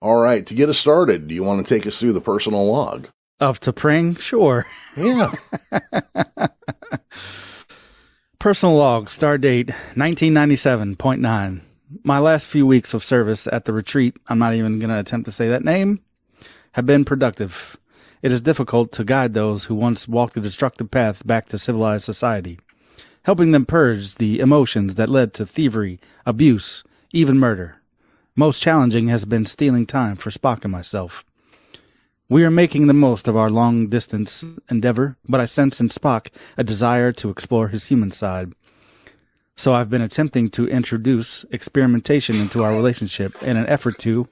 All right, to get us started, do you want to take us through the personal log? Of T'Pring? Sure. Yeah. Personal log, star date 1997.9. My last few weeks of service at the retreat, I'm not even going to attempt to say that name, have been productive. It is difficult to guide those who once walked the destructive path back to civilized society, helping them purge the emotions that led to thievery, abuse, even murder. Most challenging has been stealing time for Spock and myself. We are making the most of our long-distance endeavor, but I sense in Spock a desire to explore his human side. So I've been attempting to introduce experimentation into our relationship in an effort to,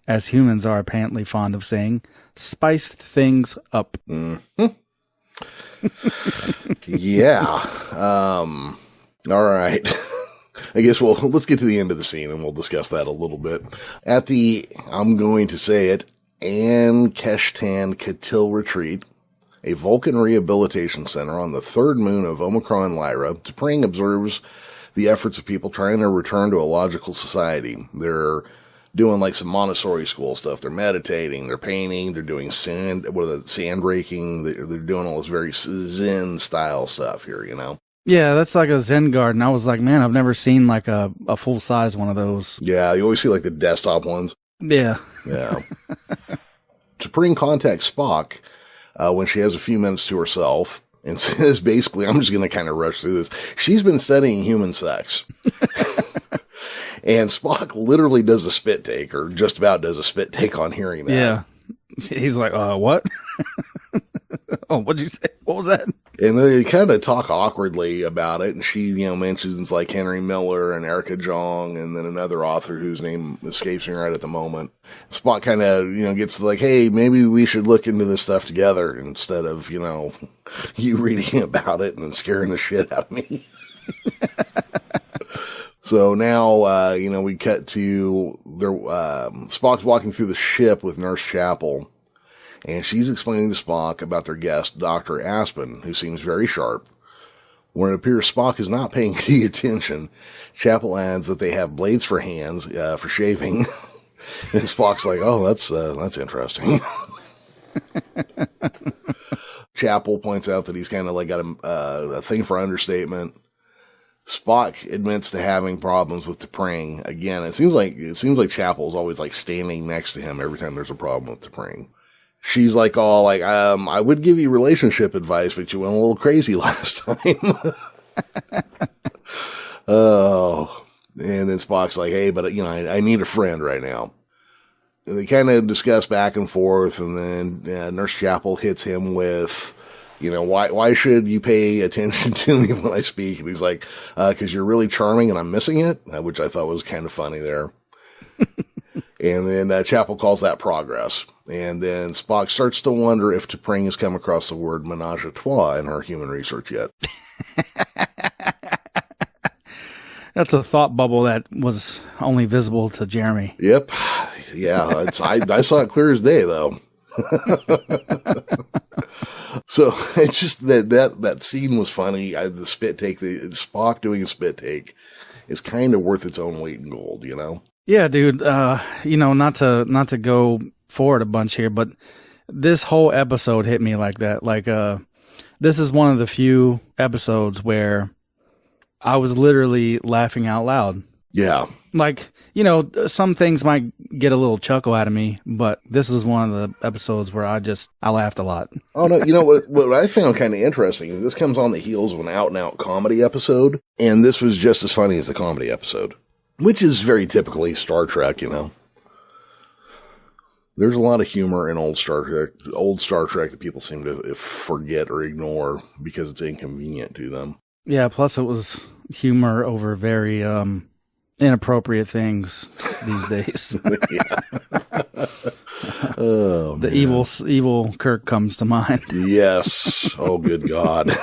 as humans are apparently fond of saying, spice things up. Mm-hmm. Yeah. All right. I guess let's get to the end of the scene and we'll discuss that a little bit. At the, I'm going to say it, An-Keshtan Katil Retreat, a Vulcan rehabilitation center on the third moon of Omicron Lyra, T'Pring observes the efforts of people trying to return to a logical society. They're doing like some Montessori school stuff. They're meditating, they're painting, they're doing sand raking. They're doing all this very Zen style stuff here, you know? Yeah, that's like a Zen garden. I was like, man, I've never seen like a full-size one of those. Yeah, you always see like the desktop ones. Yeah. Yeah. T'Pring contacts Spock when she has a few minutes to herself and says, basically, I'm just going to kind of rush through this. She's been studying human sex. And Spock literally does a spit take, or just about does a spit take on hearing that. Yeah. He's like, what? Oh, what'd you say? What was that? And they kind of talk awkwardly about it, and she, mentions like Henry Miller and Erica Jong, and then another author whose name escapes me right at the moment. Spock kind of, gets like, hey, maybe we should look into this stuff together instead of, you reading about it and then scaring the shit out of me. So now, we cut to Spock's walking through the ship with Nurse Chapel. And she's explaining to Spock about their guest, Dr. Aspen, who seems very sharp. When it appears Spock is not paying any attention, Chapel adds that they have blades for hands, for shaving. And Spock's like, oh, that's interesting. Chapel points out that he's kind of like got a thing for understatement. Spock admits to having problems with T'Pring. Again, it seems like Chapel's always like standing next to him every time there's a problem with T'Pring. She's like all like, I would give you relationship advice, but you went a little crazy last time. Oh, and then Spock's like, hey, but I need a friend right now. And they kind of discuss back and forth, and then Nurse Chapel hits him with, why should you pay attention to me when I speak? And he's like, 'cause you're really charming and I'm missing it, which I thought was kind of funny there. And then Chapel calls that progress. And then Spock starts to wonder if T'Pring has come across the word menage a trois in her human research yet. That's a thought bubble that was only visible to Jeremy. Yep. Yeah. I saw it clear as day, though. So it's just that scene was funny. The spit take, Spock doing a spit take is kind of worth its own weight in gold, Yeah, dude. Not to go forward a bunch here, but this whole episode hit me like that. Like, this is one of the few episodes where I was literally laughing out loud. Yeah. Like, some things might get a little chuckle out of me, but this is one of the episodes where I laughed a lot. Oh, no, what I found kind of interesting is this comes on the heels of an out-and-out comedy episode, and this was just as funny as the comedy episode, which is very typically Star Trek, There's a lot of humor in old Star Trek that people seem to forget or ignore because it's inconvenient to them. Yeah, plus it was humor over very inappropriate things these days. Oh, the evil Kirk comes to mind. Yes. Oh, good God.